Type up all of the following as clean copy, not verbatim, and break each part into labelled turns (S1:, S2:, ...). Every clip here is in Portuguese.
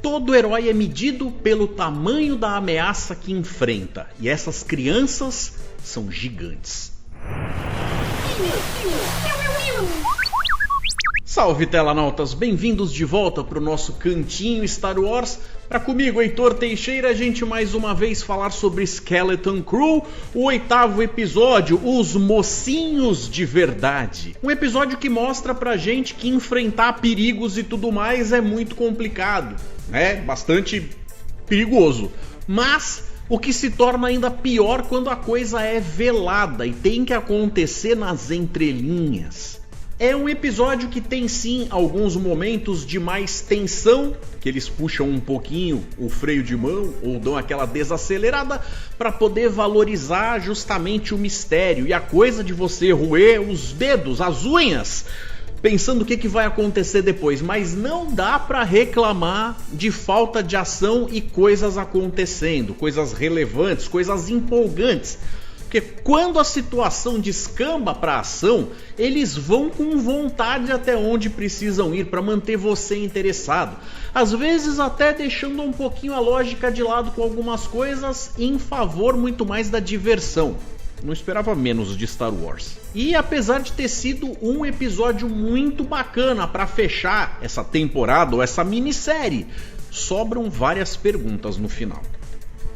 S1: Todo herói é medido pelo tamanho da ameaça que enfrenta, e essas crianças são gigantes. Salve telanautas, bem-vindos de volta para o nosso cantinho Star Wars. Para comigo, Heitor Teixeira, a gente mais uma vez falar sobre Skeleton Crew, o 8º episódio, Os Mocinhos de Verdade. Um episódio que mostra pra gente que enfrentar perigos e tudo mais é muito complicado, né? Bastante perigoso, mas o que se torna ainda pior quando a coisa é velada e tem que acontecer nas entrelinhas. É um episódio que tem sim alguns momentos de mais tensão, que eles puxam um pouquinho o freio de mão ou dão aquela desacelerada para poder valorizar justamente o mistério e a coisa de você roer os dedos, as unhas, pensando o que vai acontecer depois. Mas não dá para reclamar de falta de ação e coisas acontecendo, coisas relevantes, coisas empolgantes. Porque quando a situação descamba para ação, eles vão com vontade até onde precisam ir para manter você interessado. Às vezes até deixando um pouquinho a lógica de lado com algumas coisas em favor muito mais da diversão. Não esperava menos de Star Wars. E apesar de ter sido um episódio muito bacana para fechar essa temporada ou essa minissérie, sobram várias perguntas no final.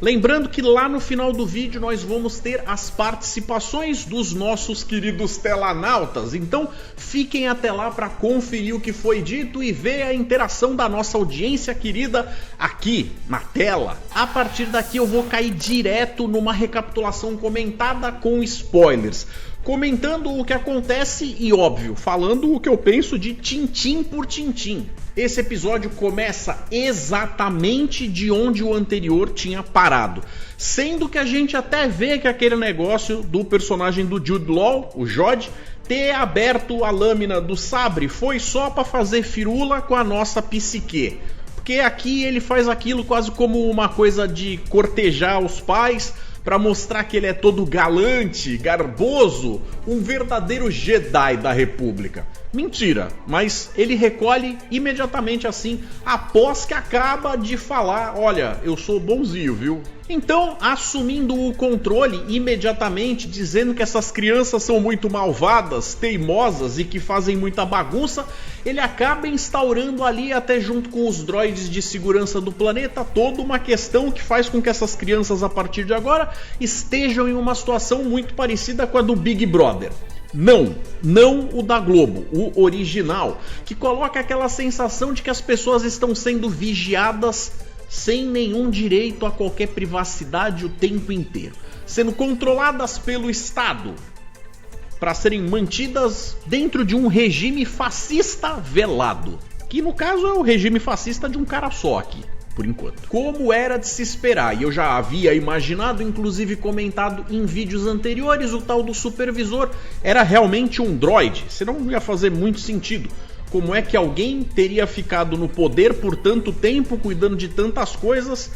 S1: Lembrando que lá no final do vídeo nós vamos ter as participações dos nossos queridos telanautas, então fiquem até lá para conferir o que foi dito e ver a interação da nossa audiência querida aqui na tela. A partir daqui eu vou cair direto numa recapitulação comentada com spoilers, comentando o que acontece e, óbvio, falando o que eu penso de tintim por tintim. Esse episódio começa exatamente de onde o anterior tinha parado, sendo que a gente até vê que aquele negócio do personagem do Jude Law, o Jod, ter aberto a lâmina do sabre foi só para fazer firula com a nossa psique. Porque aqui ele faz aquilo quase como uma coisa de cortejar os pais, para mostrar que ele é todo galante, garboso, um verdadeiro Jedi da República. Mentira, mas ele recolhe imediatamente assim, após que acaba de falar, olha, eu sou bonzinho, viu? Então, assumindo o controle imediatamente, dizendo que essas crianças são muito malvadas, teimosas e que fazem muita bagunça, ele acaba instaurando ali, até junto com os droids de segurança do planeta, toda uma questão que faz com que essas crianças, a partir de agora, estejam em uma situação muito parecida com a do Big Brother. Não o da Globo, o original, que coloca aquela sensação de que as pessoas estão sendo vigiadas sem nenhum direito a qualquer privacidade o tempo inteiro, sendo controladas pelo Estado, para serem mantidas dentro de um regime fascista velado, que no caso é o regime fascista de um cara só aqui, por enquanto. Como era de se esperar, e eu já havia imaginado, inclusive comentado em vídeos anteriores, o tal do supervisor era realmente um droid, senão não ia fazer muito sentido. Como é que alguém teria ficado no poder por tanto tempo, cuidando de tantas coisas,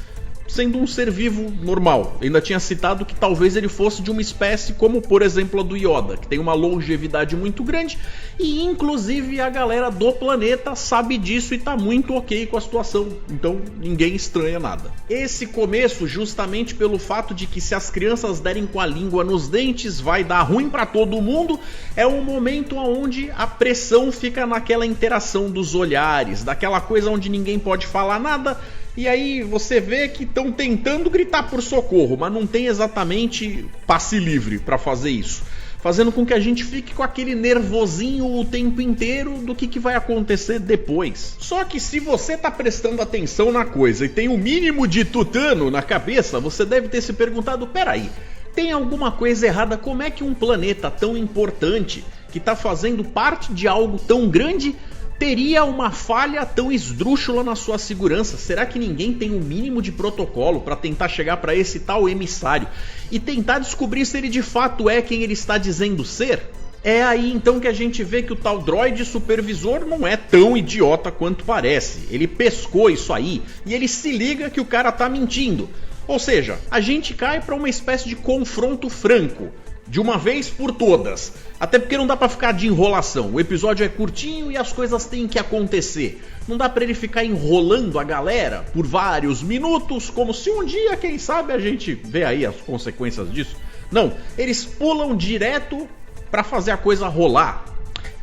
S1: sendo um ser vivo normal? Eu ainda tinha citado que talvez ele fosse de uma espécie como, por exemplo, a do Yoda, que tem uma longevidade muito grande, e inclusive a galera do planeta sabe disso e tá muito ok com a situação, então ninguém estranha nada. Esse começo, justamente pelo fato de que se as crianças derem com a língua nos dentes vai dar ruim pra todo mundo, é um momento onde a pressão fica naquela interação dos olhares, daquela coisa onde ninguém pode falar nada. E aí você vê que estão tentando gritar por socorro, mas não tem exatamente passe livre para fazer isso, fazendo com que a gente fique com aquele nervosinho o tempo inteiro do que vai acontecer depois. Só que se você tá prestando atenção na coisa e tem o mínimo de tutano na cabeça, você deve ter se perguntado, peraí, tem alguma coisa errada? Como é que um planeta tão importante, que tá fazendo parte de algo tão grande, teria uma falha tão esdrúxula na sua segurança? Será que ninguém tem o mínimo de protocolo para tentar chegar para esse tal emissário e tentar descobrir se ele de fato é quem ele está dizendo ser? É aí então que a gente vê que o tal droid supervisor não é tão idiota quanto parece. Ele pescou isso aí e ele se liga que o cara tá mentindo. Ou seja, a gente cai para uma espécie de confronto franco. de uma vez por todas. Até porque não dá pra ficar de enrolação. O episódio é curtinho e as coisas têm que acontecer. Não dá pra ele ficar enrolando a galera por vários minutos, como se um dia, quem sabe, a gente vê aí as consequências disso. Não, eles pulam direto pra fazer a coisa rolar.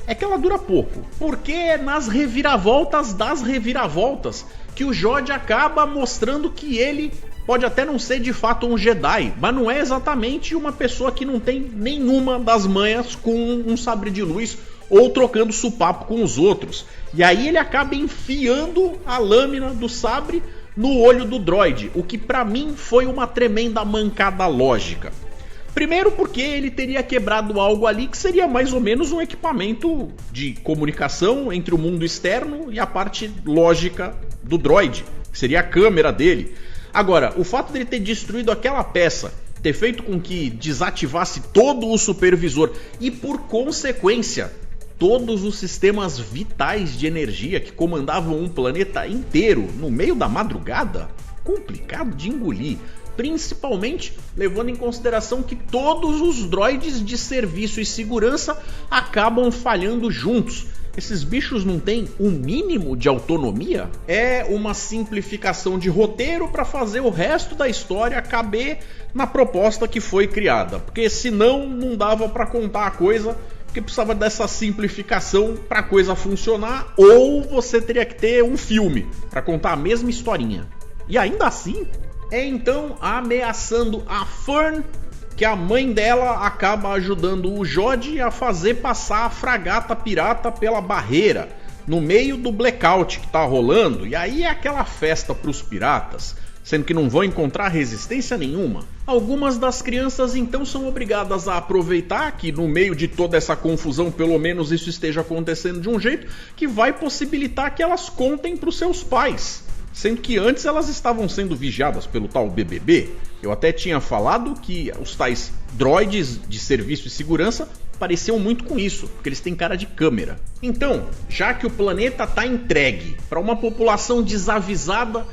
S1: É que ela dura pouco, porque é nas reviravoltas das reviravoltas que o Jody acaba mostrando que ele pode até não ser de fato um Jedi, mas não é exatamente uma pessoa que não tem nenhuma das manhas com um sabre de luz ou trocando supapo com os outros. E aí ele acaba enfiando a lâmina do sabre no olho do droide, o que pra mim foi uma tremenda mancada lógica. Primeiro porque ele teria quebrado algo ali que seria mais ou menos um equipamento de comunicação entre o mundo externo e a parte lógica do droide, que seria a câmera dele. Agora, o fato dele ter destruído aquela peça, ter feito com que desativasse todo o supervisor e, por consequência, todos os sistemas vitais de energia que comandavam um planeta inteiro no meio da madrugada, complicado de engolir. Principalmente levando em consideração que todos os droides de serviço e segurança acabam falhando juntos. Esses bichos não têm um mínimo de autonomia? É uma simplificação de roteiro para fazer o resto da história caber na proposta que foi criada. Porque senão não dava para contar a coisa, porque precisava dessa simplificação para a coisa funcionar, ou você teria que ter um filme para contar a mesma historinha. E ainda assim, é então ameaçando a Fern que a mãe dela acaba ajudando o Jody a fazer passar a fragata pirata pela barreira no meio do blackout que tá rolando, e aí é aquela festa pros piratas, sendo que não vão encontrar resistência nenhuma. Algumas das crianças então são obrigadas a aproveitar que no meio de toda essa confusão pelo menos isso esteja acontecendo de um jeito que vai possibilitar que elas contem pros seus pais. Sendo que antes elas estavam sendo vigiadas pelo tal BBB. Eu até tinha falado que os tais droids de serviço e segurança pareciam muito com isso, porque eles têm cara de câmera. Então, já que o planeta está entregue para uma população desavisada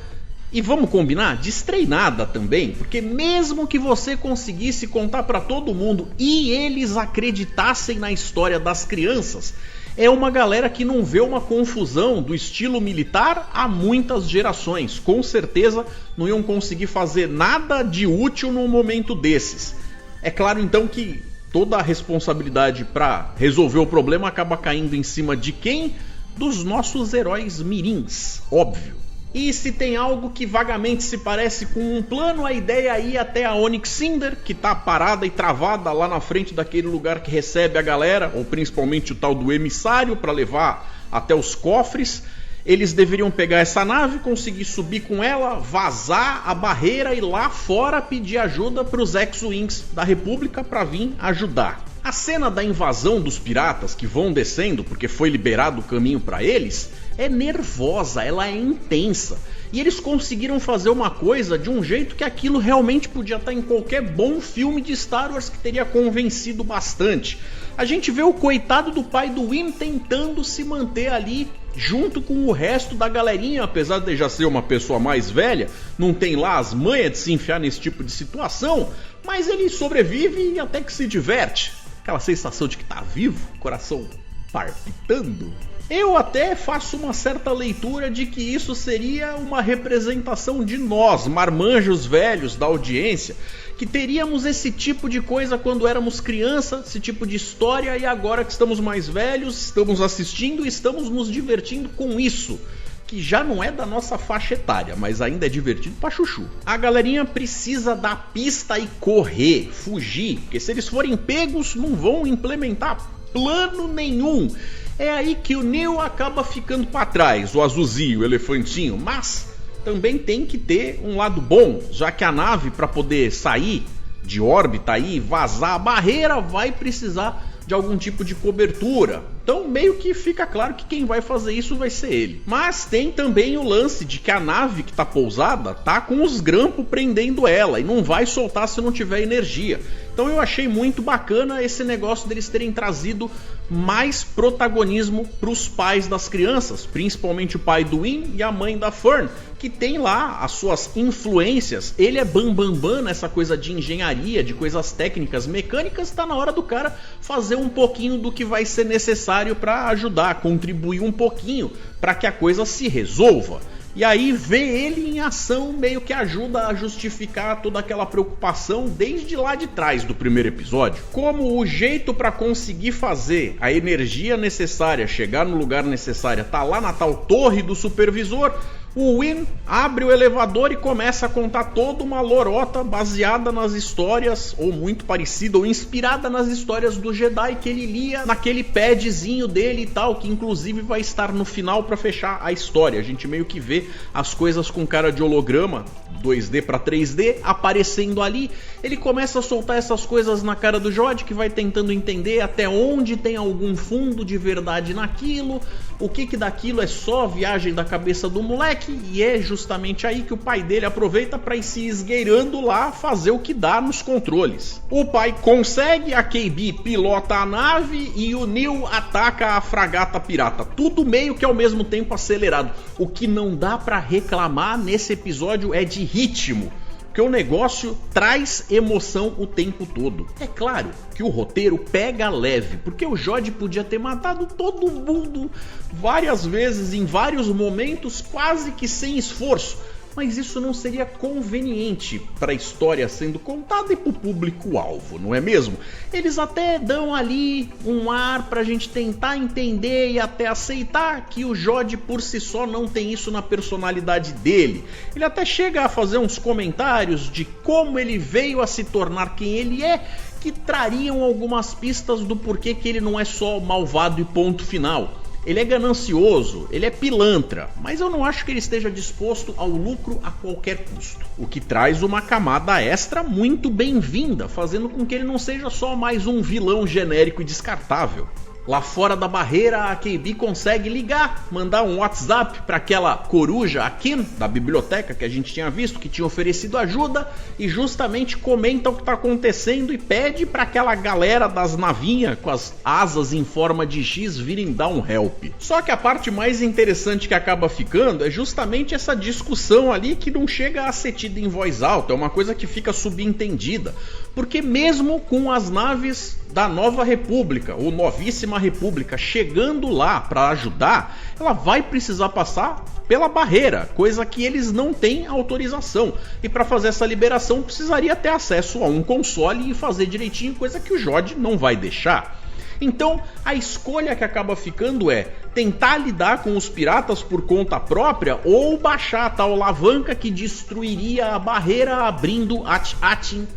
S1: e, vamos combinar, destreinada também, porque mesmo que você conseguisse contar para todo mundo e eles acreditassem na história das crianças, é uma galera que não vê uma confusão do estilo militar há muitas gerações. Com certeza não iam conseguir fazer nada de útil num momento desses. É claro então que toda a responsabilidade para resolver o problema acaba caindo em cima de quem? Dos nossos heróis mirins, óbvio. E se tem algo que vagamente se parece com um plano, a ideia é ir até a Onyx Cinder, que tá parada e travada lá na frente daquele lugar que recebe a galera, ou principalmente o tal do emissário, para levar até os cofres. Eles deveriam pegar essa nave, conseguir subir com ela, vazar a barreira e lá fora pedir ajuda para os X-Wings da República para vir ajudar. A cena da invasão dos piratas que vão descendo porque foi liberado o caminho para eles é nervosa, ela é intensa. E eles conseguiram fazer uma coisa de um jeito que aquilo realmente podia estar em qualquer bom filme de Star Wars que teria convencido bastante. A gente vê o coitado do pai do Wim tentando se manter ali junto com o resto da galerinha, apesar de já ser uma pessoa mais velha, não tem lá as manhas de se enfiar nesse tipo de situação, mas ele sobrevive e até que se diverte. Aquela sensação de que tá vivo, coração palpitando. Eu até faço uma certa leitura de que isso seria uma representação de nós, marmanjos velhos da audiência, que teríamos esse tipo de coisa quando éramos crianças, esse tipo de história, e agora que estamos mais velhos, estamos assistindo e estamos nos divertindo com isso, que já não é da nossa faixa etária, mas ainda é divertido pra chuchu. A galerinha precisa dar pista e correr, fugir, porque se eles forem pegos, não vão implementar plano nenhum. É aí que o Neo acaba ficando para trás, o azulzinho, o elefantinho, mas também tem que ter um lado bom, já que a nave, para poder sair de órbita aí, vazar a barreira, vai precisar de algum tipo de cobertura. Então meio que fica claro que quem vai fazer isso vai ser ele. Mas tem também o lance de que a nave que tá pousada tá com os grampos prendendo ela e não vai soltar se não tiver energia. Então eu achei muito bacana esse negócio deles terem trazido mais protagonismo para os pais das crianças, principalmente o pai do Win e a mãe da Fern, que tem lá as suas influências. Ele é bambambam nessa coisa de engenharia, de coisas técnicas, mecânicas. Está na hora do cara fazer um pouquinho do que vai ser necessário para ajudar, contribuir um pouquinho para que a coisa se resolva. E aí ver ele em ação meio que ajuda a justificar toda aquela preocupação desde lá de trás do primeiro episódio. Como o jeito para conseguir fazer a energia necessária chegar no lugar necessário tá lá na tal torre do supervisor, o Win abre o elevador e começa a contar toda uma lorota baseada nas histórias, ou muito parecida, ou inspirada nas histórias do Jedi que ele lia naquele padzinho dele e tal, que inclusive vai estar no final para fechar a história. A gente meio que vê as coisas com cara de holograma, 2D para 3D, aparecendo ali. Ele começa a soltar essas coisas na cara do Jody, que vai tentando entender até onde tem algum fundo de verdade naquilo, o que daquilo é só viagem da cabeça do moleque. E é justamente aí que o pai dele aproveita para ir se esgueirando lá, fazer o que dá nos controles. O pai consegue, a KB pilota a nave e o Neil ataca a fragata pirata. Tudo meio que ao mesmo tempo acelerado. O que não dá para reclamar nesse episódio é de ritmo, porque o negócio traz emoção o tempo todo. É claro que o roteiro pega leve, porque o Jody podia ter matado todo mundo várias vezes, em vários momentos, quase que sem esforço. Mas isso não seria conveniente para a história sendo contada e para o público-alvo, não é mesmo? Eles até dão ali um ar para a gente tentar entender e até aceitar que o Jody por si só não tem isso na personalidade dele. Ele até chega a fazer uns comentários de como ele veio a se tornar quem ele é, que trariam algumas pistas do porquê que ele não é só malvado e ponto final. Ele é ganancioso, ele é pilantra, mas eu não acho que ele esteja disposto ao lucro a qualquer custo. O que traz uma camada extra muito bem-vinda, fazendo com que ele não seja só mais um vilão genérico e descartável. Lá fora da barreira, a KB consegue ligar, mandar um WhatsApp para aquela coruja, a Kim, da biblioteca que a gente tinha visto, que tinha oferecido ajuda, e justamente comenta o que está acontecendo e pede para aquela galera das navinhas com as asas em forma de X virem dar um help. Só que a parte mais interessante que acaba ficando é justamente essa discussão ali que não chega a ser tida em voz alta, é uma coisa que fica subentendida, porque mesmo com as naves da Nova República, ou Novíssima República, chegando lá para ajudar, ela vai precisar passar pela barreira, coisa que eles não têm autorização. E para fazer essa liberação precisaria ter acesso a um console e fazer direitinho, coisa que o Jody não vai deixar. Então a escolha que acaba ficando é tentar lidar com os piratas por conta própria ou baixar a tal alavanca que destruiria a barreira, abrindo Atin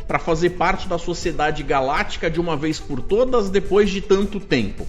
S1: para fazer parte da sociedade galáctica de uma vez por todas depois de tanto tempo.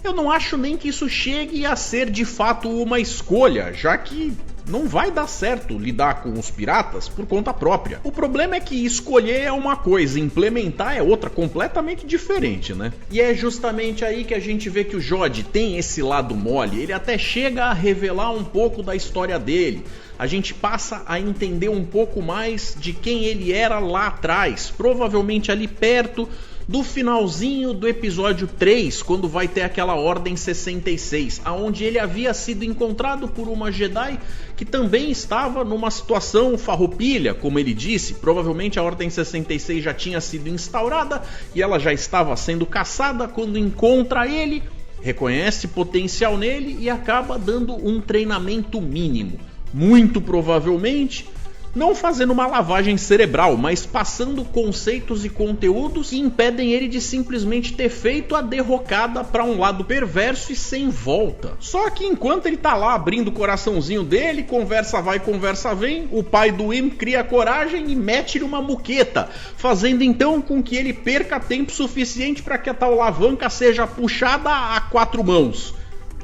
S1: Eu não acho nem que isso chegue a ser de fato uma escolha, já que não vai dar certo lidar com os piratas por conta própria. O problema é que escolher é uma coisa, implementar é outra, completamente diferente, né? E é justamente aí que a gente vê que o Jody tem esse lado mole, ele até chega a revelar um pouco da história dele. A gente passa a entender um pouco mais de quem ele era lá atrás, provavelmente ali perto do finalzinho do episódio 3, quando vai ter aquela Ordem 66, aonde ele havia sido encontrado por uma Jedi que também estava numa situação farroupilha, como ele disse. Provavelmente a Ordem 66 já tinha sido instaurada e ela já estava sendo caçada quando encontra ele, reconhece potencial nele e acaba dando um treinamento mínimo. Muito provavelmente não fazendo uma lavagem cerebral, mas passando conceitos e conteúdos que impedem ele de simplesmente ter feito a derrocada para um lado perverso e sem volta. Só que enquanto ele tá lá abrindo o coraçãozinho dele, conversa vai, conversa vem, o pai do Wim cria coragem e mete-lhe uma muqueta, fazendo então com que ele perca tempo suficiente para que a tal alavanca seja puxada a 4 mãos.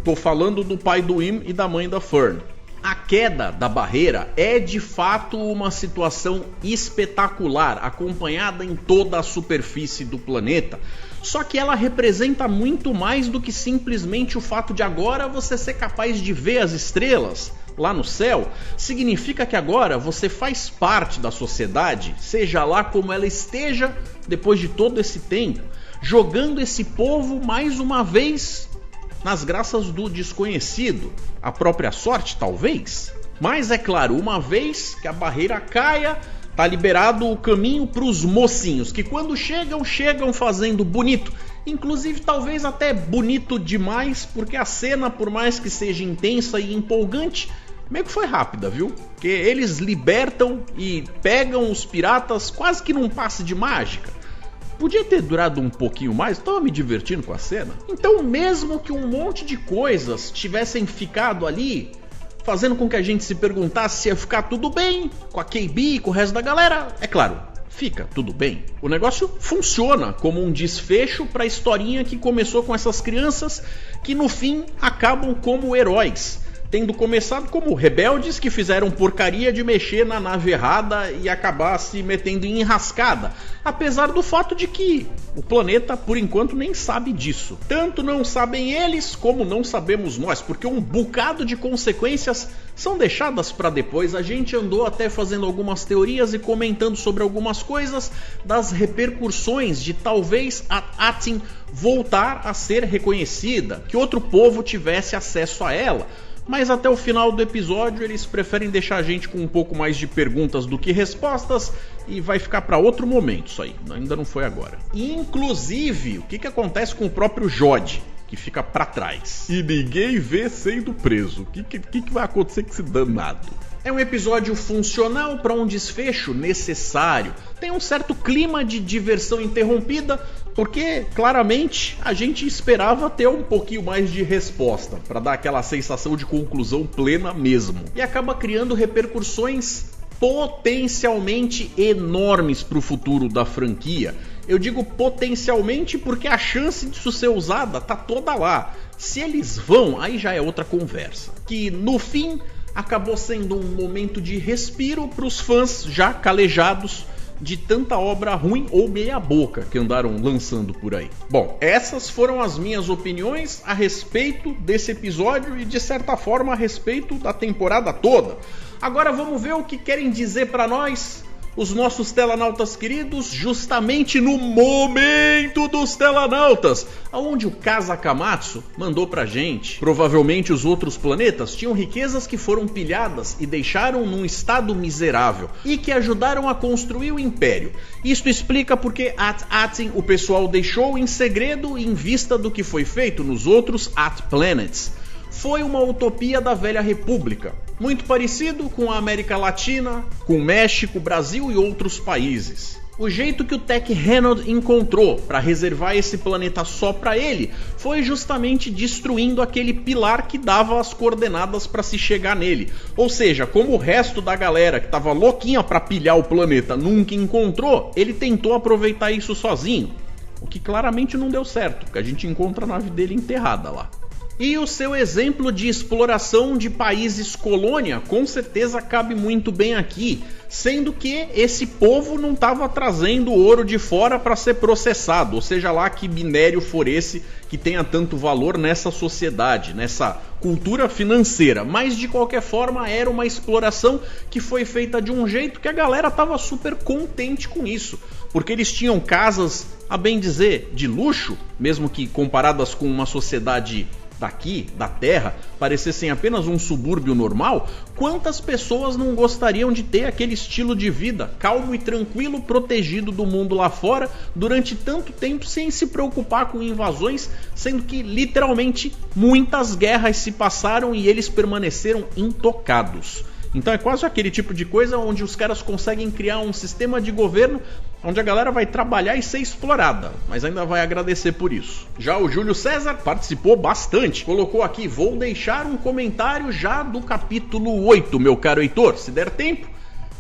S1: Tô falando do pai do Wim e da mãe da Fern. A queda da barreira é de fato uma situação espetacular, acompanhada em toda a superfície do planeta. Só que ela representa muito mais do que simplesmente o fato de agora você ser capaz de ver as estrelas lá no céu. Significa que agora você faz parte da sociedade, seja lá como ela esteja depois de todo esse tempo. jogando esse povo mais uma vez nas graças do desconhecido, a própria sorte talvez. Mas é claro, uma vez que a barreira caia, tá liberado o caminho para os mocinhos, que quando chegam fazendo bonito, inclusive talvez até bonito demais, porque a cena, por mais que seja intensa e empolgante, meio que foi rápida, viu? Porque eles libertam e pegam os piratas quase que num passe de mágica. Podia ter durado um pouquinho mais, estava me divertindo com a cena. Então, mesmo que um monte de coisas tivessem ficado ali, fazendo com que a gente se perguntasse se ia ficar tudo bem com a KB e com o resto da galera, é claro, fica tudo bem. O negócio funciona como um desfecho para a historinha que começou com essas crianças que no fim acabam como heróis, tendo começado como rebeldes que fizeram porcaria de mexer na nave errada e acabar se metendo em enrascada, apesar do fato de que o planeta por enquanto nem sabe disso. Tanto não sabem eles como não sabemos nós, porque um bocado de consequências são deixadas para depois. A gente andou até fazendo algumas teorias e comentando sobre algumas coisas das repercussões de talvez a Atin voltar a ser reconhecida, que outro povo tivesse acesso a ela. Mas até o final do episódio eles preferem deixar a gente com um pouco mais de perguntas do que respostas e vai ficar para outro momento isso aí, ainda não foi agora. Inclusive, o que acontece com o próprio Jod, que fica para trás e ninguém vê sendo preso? O que vai acontecer com esse danado? É um episódio funcional para um desfecho necessário. Tem um certo clima de diversão interrompida, porque claramente a gente esperava ter um pouquinho mais de resposta, para dar aquela sensação de conclusão plena mesmo. E acaba criando repercussões potencialmente enormes para o futuro da franquia. Eu digo potencialmente porque a chance disso ser usada tá toda lá. Se eles vão, aí já é outra conversa. Que no fim acabou sendo um momento de respiro para os fãs já calejados de tanta obra ruim ou meia boca que andaram lançando por aí. Bom, essas foram as minhas opiniões a respeito desse episódio e de certa forma a respeito da temporada toda. Agora vamos ver o que querem dizer para nós os nossos telanautas queridos, justamente no momento dos telanautas, aonde o Kazakamatsu mandou pra gente. Provavelmente os outros planetas tinham riquezas que foram pilhadas e deixaram num estado miserável e que ajudaram a construir o Império. Isto explica porque Atin o pessoal deixou em segredo em vista do que foi feito nos outros Planets. Foi uma utopia da velha república, muito parecido com a América Latina, com o México, Brasil e outros países. O jeito que o Tech Renaud encontrou para reservar esse planeta só para ele foi justamente destruindo aquele pilar que dava as coordenadas para se chegar nele. Ou seja, como o resto da galera que estava louquinha para pilhar o planeta nunca encontrou, ele tentou aproveitar isso sozinho, o que claramente não deu certo, porque a gente encontra a nave dele enterrada lá. E o seu exemplo de exploração de países colônia com certeza cabe muito bem aqui, sendo que esse povo não estava trazendo ouro de fora para ser processado, ou seja lá que minério for esse que tenha tanto valor nessa sociedade, nessa cultura financeira, mas de qualquer forma era uma exploração que foi feita de um jeito que a galera estava super contente com isso, porque eles tinham casas, a bem dizer, de luxo, mesmo que comparadas com uma sociedade daqui, da Terra, parecessem apenas um subúrbio normal. Quantas pessoas não gostariam de ter aquele estilo de vida calmo e tranquilo, protegido do mundo lá fora durante tanto tempo sem se preocupar com invasões, sendo que literalmente muitas guerras se passaram e eles permaneceram intocados. Então é quase aquele tipo de coisa onde os caras conseguem criar um sistema de governo onde a galera vai trabalhar e ser explorada, mas ainda vai agradecer por isso. Já o Júlio César participou bastante, colocou aqui: vou deixar um comentário já do capítulo 8, meu caro Heitor, se der tempo,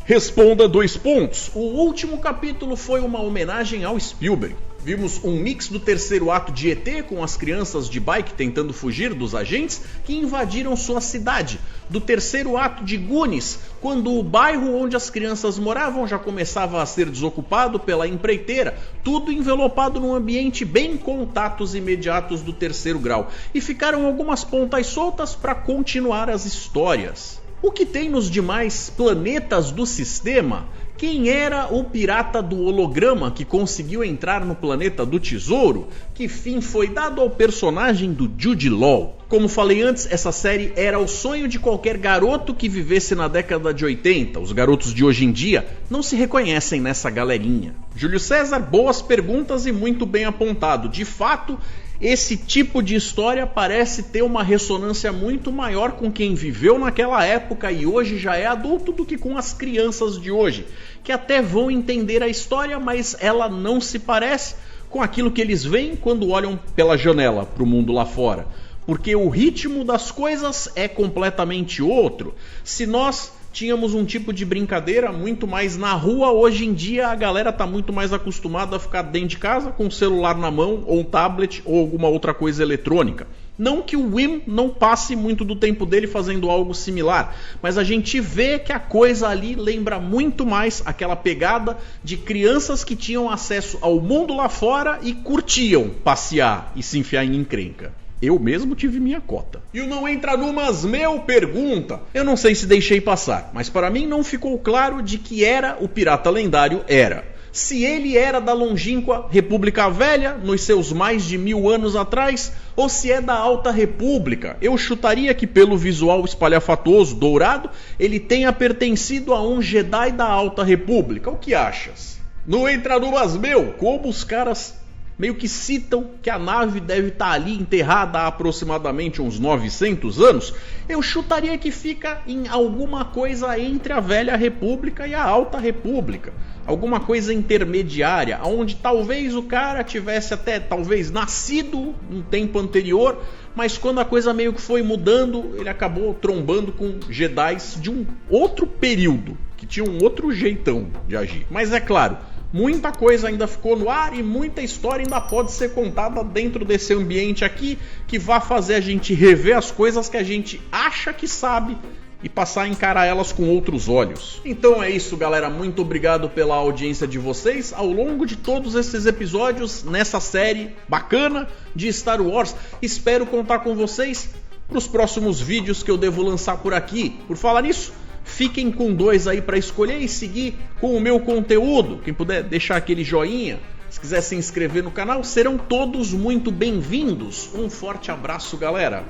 S1: responda 2 pontos. O último capítulo foi uma homenagem ao Spielberg. Vimos um mix do terceiro ato de ET com as crianças de bike tentando fugir dos agentes que invadiram sua cidade. Do terceiro ato de Goonies, quando o bairro onde as crianças moravam já começava a ser desocupado pela empreiteira, tudo envelopado num ambiente bem contatos imediatos do terceiro grau. E ficaram algumas pontas soltas para continuar as histórias. O que tem nos demais planetas do sistema? Quem era o pirata do holograma que conseguiu entrar no planeta do tesouro? Que fim foi dado ao personagem do Jude Law? Como falei antes, essa série era o sonho de qualquer garoto que vivesse na década de 80. Os garotos de hoje em dia não se reconhecem nessa galerinha. Júlio César, boas perguntas e muito bem apontado. De fato, esse tipo de história parece ter uma ressonância muito maior com quem viveu naquela época e hoje já é adulto do que com as crianças de hoje, que até vão entender a história, mas ela não se parece com aquilo que eles veem quando olham pela janela para o mundo lá fora. Porque o ritmo das coisas é completamente outro. Se nós tínhamos um tipo de brincadeira muito mais na rua, hoje em dia a galera tá muito mais acostumada a ficar dentro de casa com o celular na mão, ou um tablet, ou alguma outra coisa eletrônica. Não que o Wim não passe muito do tempo dele fazendo algo similar, mas a gente vê que a coisa ali lembra muito mais aquela pegada de crianças que tinham acesso ao mundo lá fora e curtiam passear e se enfiar em encrenca. Eu mesmo tive minha cota. E o Não Entra Numas meu pergunta. Eu não sei se deixei passar, mas para mim não ficou claro de que era o pirata lendário Era. Se ele era da longínqua República Velha, nos seus mais de 1000 anos atrás, ou se é da Alta República. Eu chutaria que pelo visual espalhafatoso, dourado, ele tenha pertencido a um Jedi da Alta República. O que achas? Não Entra Numas meu, como os caras meio que citam que a nave deve estar ali enterrada há aproximadamente uns 900 anos, eu chutaria que fica em alguma coisa entre a Velha República e a Alta República. Alguma coisa intermediária, onde talvez o cara tivesse até talvez nascido um tempo anterior, mas quando a coisa meio que foi mudando, ele acabou trombando com Jedis de um outro período, que tinha um outro jeitão de agir. Mas é claro, muita coisa ainda ficou no ar e muita história ainda pode ser contada dentro desse ambiente aqui, que vai fazer a gente rever as coisas que a gente acha que sabe e passar a encarar elas com outros olhos. Então é isso, galera. Muito obrigado pela audiência de vocês ao longo de todos esses episódios nessa série bacana de Star Wars. Espero contar com vocês para os próximos vídeos que eu devo lançar por aqui. Por falar nisso, fiquem com 2 aí para escolher e seguir com o meu conteúdo. Quem puder deixar aquele joinha, se quiser se inscrever no canal, serão todos muito bem-vindos. Um forte abraço, galera,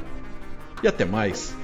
S1: e até mais.